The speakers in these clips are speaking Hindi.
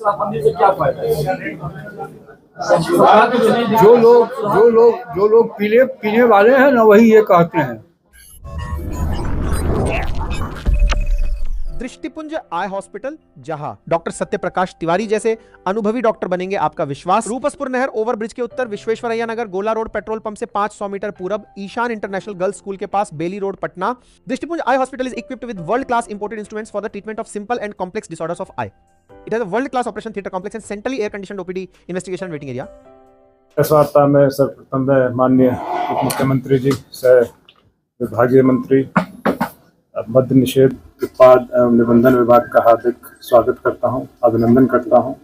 शराबबंदी से क्या फायदा है? जो लोग पीने पीने वाले हैं ना, वही ये कहते हैं। दृष्टिपुंज आई हॉस्पिटल, जहां डॉक्टर सत्यप्रकाश तिवारी जैसे अनुभवी डॉक्टर बनेंगे आपका विश्वास। रूपसपुर नहर ओवरब्रिज के उत्तर, विश्वेश्वरैया नगर, गोला रोड, पेट्रोल पंप से 500 मीटर पूरब, ईशान इंटरनेशनल गर्ल्स स्कूल के पास, Bailey road, Patna. Drishtipunj eye hospital is equipped with world class imported instruments for the treatment of simple and complex disorders of eye. It has a world class operation theatre complex and centrally air conditioned OPD investigation waiting area. इस वार्ता में सर्वप्रथम मैं माननीय उप मुख्यमंत्री जी से विभागीय मंत्री मद्य निषेध उत्पाद एवं निबंधन विभाग का हार्दिक स्वागत करता हूं, अभिनंदन करता हूं।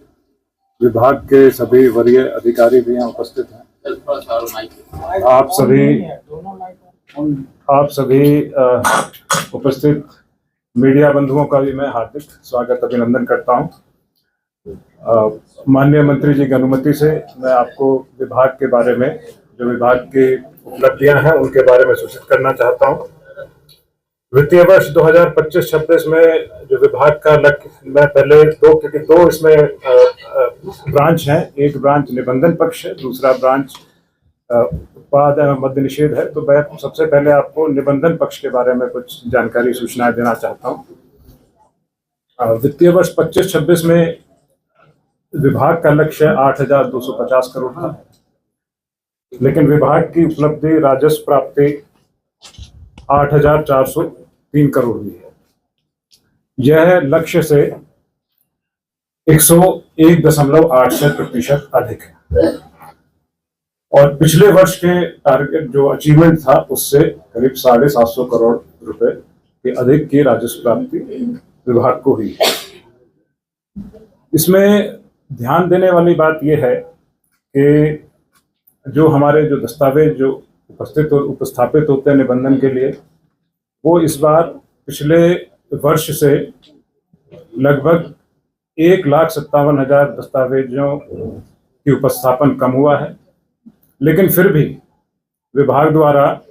विभाग के सभी वरीय अधिकारी भी यहाँ उपस्थित हैं। आप सभी उपस्थित मीडिया बंधुओं का भी मैं हार्दिक स्वागत अभिनंदन करता हूं। माननीय मंत्री जी की अनुमति से मैं आपको विभाग के बारे में, जो विभाग की उपलब्धियां हैं उनके बारे में सूचित करना चाहता हूं। वित्तीय वर्ष 2025-26 में जो विभाग का लक्ष्य, मैं पहले दो इसमें ब्रांच हैं। एक ब्रांच निबंधन पक्ष है, दूसरा ब्रांच उत्पाद एवं मद्य निषेध है। तो मैं सबसे पहले आपको निबंधन पक्ष के बारे में कुछ जानकारी सूचनाएं देना चाहता हूं। वित्तीय वर्ष 25-26 में विभाग का लक्ष्य 8,250 करोड़ था, लेकिन विभाग की उपलब्धि राजस्व प्राप्ति 8,403 करोड़ हुई है। यह लक्ष्य से 101.86% अधिक है और पिछले वर्ष के टारगेट जो अचीवमेंट था उससे करीब 750 करोड़ रुपए के अधिक की राजस्व प्राप्ति विभाग को हुई है। इसमें ध्यान देने वाली बात यह है कि जो हमारे जो दस्तावेज जो उपस्थापित होते हैं निबंधन के लिए, वो इस बार पिछले वर्ष से लगभग 1,57,000 दस्तावेजों की उपस्थापन कम हुआ है, लेकिन फिर भी विभाग द्वारा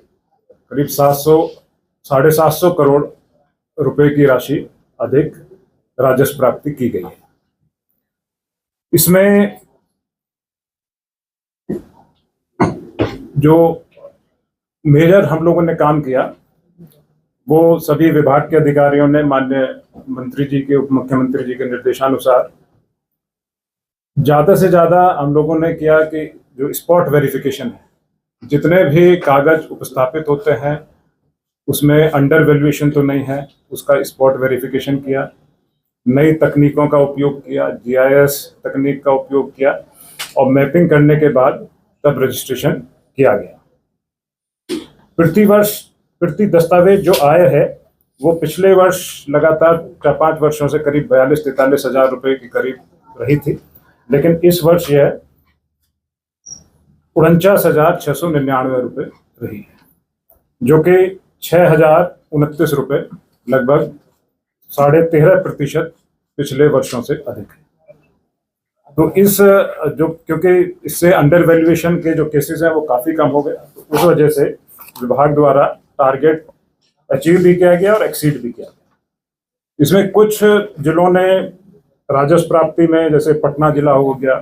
करीब 750 करोड़ रुपए की राशि अधिक राजस्व प्राप्ति की गई है। इसमें जो मेजर हम लोगों ने काम किया वो सभी विभाग के अधिकारियों ने माननीय मंत्री जी के, उप मुख्यमंत्री जी के निर्देशानुसार ज्यादा से ज्यादा हम लोगों ने किया कि जो स्पॉट वेरिफिकेशन है, जितने भी कागज उपस्थापित होते हैं उसमें अंडर वैल्यूएशन तो नहीं है, उसका स्पॉट वेरिफिकेशन किया। नई तकनीकों का उपयोग किया, GIS तकनीक का उपयोग किया और मैपिंग करने के बाद तब रजिस्ट्रेशन किया गया। प्रति दस्तावेज जो आय है वो पिछले वर्ष लगातार 4-5 वर्षों से करीब 42-43 हजार रुपए के करीब रही थी, लेकिन इस वर्ष यह 49,699 रुपए रही है, जो कि 6,029 रुपए, लगभग 13.5% पिछले वर्षों से अधिक है। तो क्योंकि इससे अंडर वैल्यूएशन के जो केसेस हैं वो काफी कम हो गए, तो उस वजह से विभाग द्वारा टारगेट अचीव भी किया गया और एक्सीड भी किया गया। इसमें कुछ जिलों ने राजस्व प्राप्ति में, जैसे पटना जिला हो गया,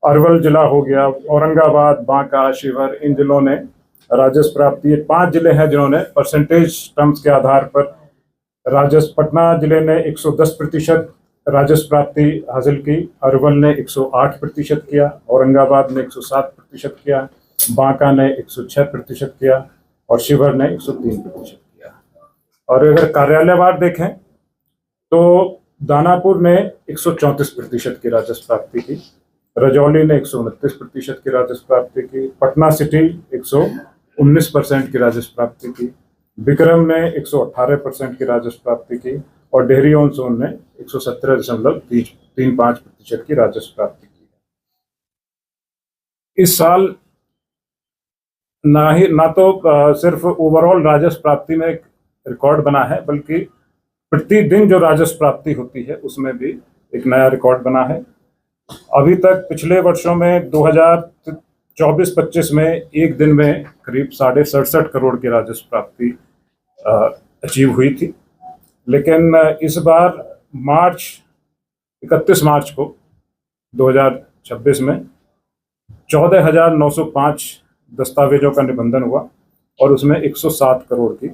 अरवल जिला हो गया, औरंगाबाद, बांका, शिवहर, इन जिलों ने राजस्व प्राप्ति, 5 जिले हैं जिन्होंने परसेंटेज टर्म्स के आधार पर राजस्व, पटना जिले ने 110% राजस्व प्राप्ति हासिल की, अरवल ने 108% किया, औरंगाबाद ने 107% किया, बांका ने 106% किया और शिवहर ने 103% किया। और अगर कार्यालयवार देखें तो दानापुर ने 134% की राजस्व प्राप्ति की, रजौली ने 129% की राजस्व प्राप्ति की, पटना सिटी 119% की राजस्व प्राप्ति की, विक्रम ने 118% की राजस्व प्राप्ति की और डेहरी ऑन सोन ने 117.35% की राजस्व प्राप्ति की। इस साल ना तो सिर्फ ओवरऑल राजस्व प्राप्ति में एक रिकॉर्ड बना है, बल्कि प्रतिदिन जो राजस्व प्राप्ति होती है उसमें भी एक नया रिकॉर्ड बना है। अभी तक पिछले वर्षों में 2024-25 में एक दिन में करीब 67.5 करोड़ की राजस्व प्राप्ति अचीव हुई थी, लेकिन इस बार 31 मार्च को 2026 में 14,905 दस्तावेजों का निबंधन हुआ और उसमें 107 करोड़ की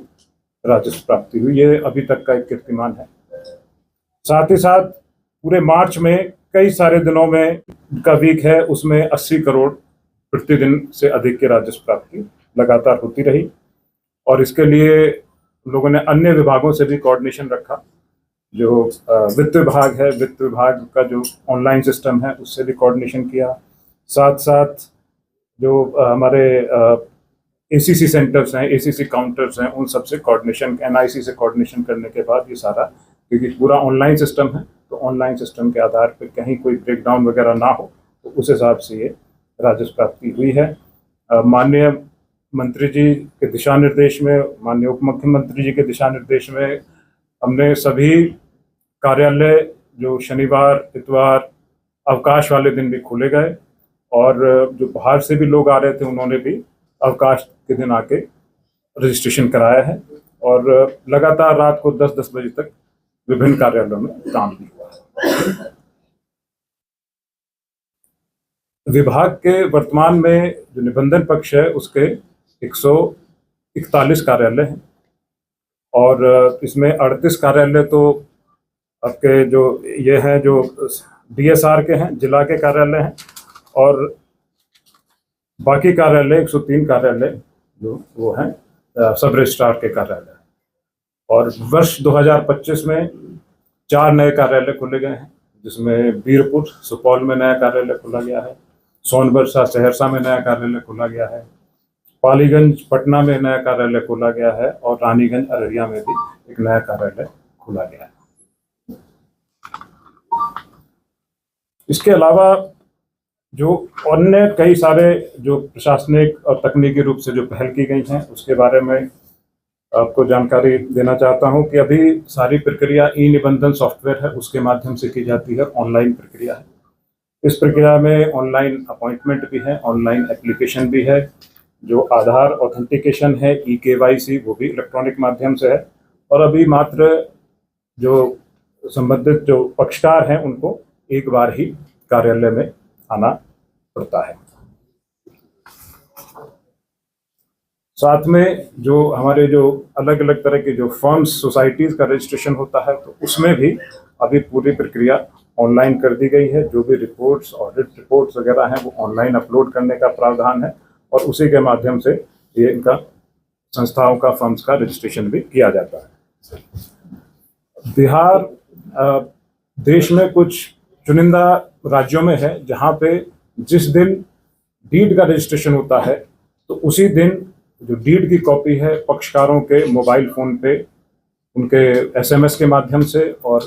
राजस्व प्राप्ति हुई। ये अभी तक का एक कीर्तिमान है। साथ ही साथ पूरे मार्च में कई सारे दिनों में का वीक है, उसमें 80 करोड़ प्रतिदिन से अधिक की राजस्व प्राप्ति लगातार होती रही। और इसके लिए लोगों ने अन्य विभागों से भी कोऑर्डिनेशन रखा। जो वित्त विभाग है, वित्त विभाग का जो ऑनलाइन सिस्टम है उससे भी कोऑर्डिनेशन किया। साथ साथ जो हमारे एसीसी सेंटर्स हैं, एसीसी काउंटर्स हैं, उन सब से कोऑर्डिनेशन, एनआईसी से कोऑर्डिनेशन करने के बाद ये सारा, क्योंकि पूरा ऑनलाइन सिस्टम है तो ऑनलाइन सिस्टम के आधार पर कहीं कोई ब्रेकडाउन वगैरह ना हो, तो उस हिसाब से ये राजस्व प्राप्ति हुई है। माननीय मंत्री जी के दिशा निर्देश में, माननीय उप मुख्यमंत्री जी के दिशा निर्देश में हमने सभी कार्यालय जो शनिवार इतवार अवकाश वाले दिन भी खोले गए और जो बाहर से भी लोग आ रहे थे उन्होंने भी अवकाश के दिन आके रजिस्ट्रेशन कराया है। और लगातार रात को 10-10 बजे तक विभिन्न कार्यालयों में काम भी हुआ है। विभाग के वर्तमान में जो निबंधन पक्ष है उसके 141 कार्यालय हैं और इसमें 38 कार्यालय तो आपके जो ये हैं जो डीएसआर के हैं, जिला के कार्यालय हैं, और बाकी कार्यालय 103 कार्यालय जो वो हैं सब रजिस्ट्रार के कार्यालय। और वर्ष 2025 में 4 नए कार्यालय खोले गए हैं, जिसमें बीरपुर सुपौल में नया कार्यालय खोला गया है, सोनबरसा सहरसा में नया कार्यालय खोला गया है, पालीगंज पटना में नया कार्यालय खोला गया है और रानीगंज अररिया में भी एक नया कार्यालय खोला गया है। इसके अलावा जो अन्य कई सारे जो प्रशासनिक और तकनीकी रूप से जो पहल की गई हैं उसके बारे में आपको जानकारी देना चाहता हूं कि अभी सारी प्रक्रिया ई निबंधन सॉफ्टवेयर है उसके माध्यम से की जाती है, ऑनलाइन प्रक्रिया है। इस प्रक्रिया में ऑनलाइन अपॉइंटमेंट भी है, ऑनलाइन एप्लीकेशन भी है, जो आधार ऑथेंटिकेशन है, ई-केवाईसी, वो भी इलेक्ट्रॉनिक माध्यम से है। और अभी मात्र जो संबंधित जो पक्षकार हैं उनको एक बार ही कार्यालय में आना पड़ता है। साथ में जो हमारे जो अलग अलग तरह के जो फर्म्स, सोसाइटीज का रजिस्ट्रेशन होता है तो उसमें भी अभी पूरी प्रक्रिया ऑनलाइन कर दी गई है। जो भी रिपोर्ट्स, ऑडिट रिपोर्ट्स वगैरह हैं वो ऑनलाइन अपलोड करने का प्रावधान है और उसी के माध्यम से ये इनका संस्थाओं का, फर्म्स का रजिस्ट्रेशन भी किया जाता है। बिहार देश में कुछ चुनिंदा राज्यों में है जहाँ पे जिस दिन डीड का रजिस्ट्रेशन होता है तो उसी दिन जो डीड की कॉपी है पक्षकारों के मोबाइल फ़ोन पे, उनके एसएमएस के माध्यम से और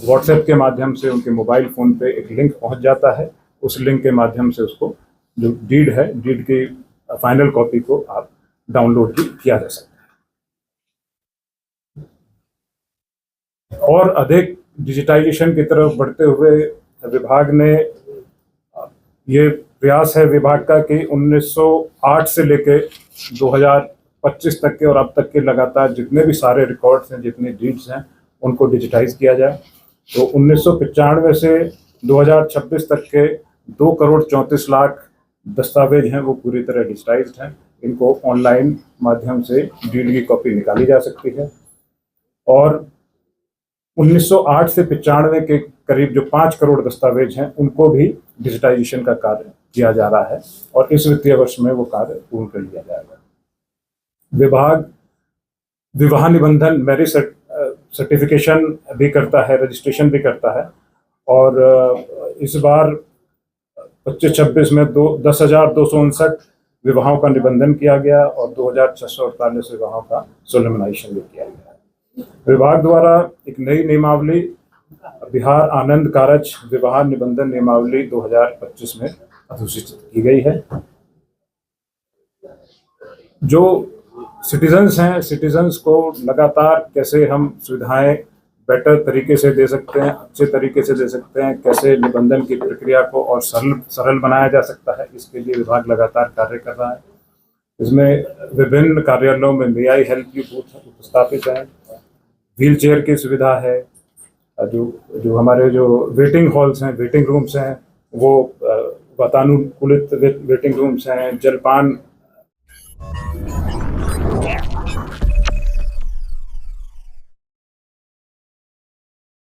व्हाट्सएप के माध्यम से उनके मोबाइल फ़ोन पे एक लिंक पहुंच जाता है। उस लिंक के माध्यम से उसको जो डीड है, डीड की फाइनल कॉपी को आप डाउनलोड भी किया जा सकता है। और अधिक डिजिटाइजेशन की तरफ बढ़ते हुए विभाग ने ये प्रयास है विभाग का कि 1908 से लेके 2025 तक के और अब तक के लगातार जितने भी सारे रिकॉर्ड्स हैं, जितने डीड्स हैं, उनको डिजिटाइज किया जाए। तो 1995 से 2026 तक के 2,34,00,000 दस्तावेज हैं वो पूरी तरह डिजिटाइज्ड हैं। इनको ऑनलाइन माध्यम से डीड की कॉपी निकाली जा सकती है। और 1908 से 95 के करीब जो 5 करोड़ दस्तावेज हैं उनको भी डिजिटाइजेशन का कार्य किया जा रहा है और इस वित्तीय वर्ष में वो कार्य पूर्ण कर लिया जाएगा। विभाग विवाह निबंधन मैरिज सर्टिफिकेशन भी करता है, रजिस्ट्रेशन भी करता है और इस बार 25-26 में 10,259 विवाहों का निबंधन किया गया और 2,648 विवाहों का सोलेमनाइजेशन भी किया गया। विभाग द्वारा एक नई नियमावली बिहार आनंद कारज विवाह निबंधन नियमावली 2025 में अधिसूचित की गई है। जो सिटीजन्स हैं, सिटीजन्स को लगातार कैसे हम सुविधाएं बेटर तरीके से दे सकते हैं, अच्छे तरीके से दे सकते हैं, कैसे निबंधन की प्रक्रिया को और सरल बनाया जा सकता है, इसके लिए विभाग लगातार कार्य कर रहा है। इसमें विभिन्न कार्यालयों में मे आई हेल्प यू बूथ स्थापित है, व्हील चेयर की सुविधा है, जो हमारे जो वेटिंग हॉल्स हैं, वेटिंग रूम्स हैं, वो वातानुकूलित वेटिंग रूम्स हैं, जलपान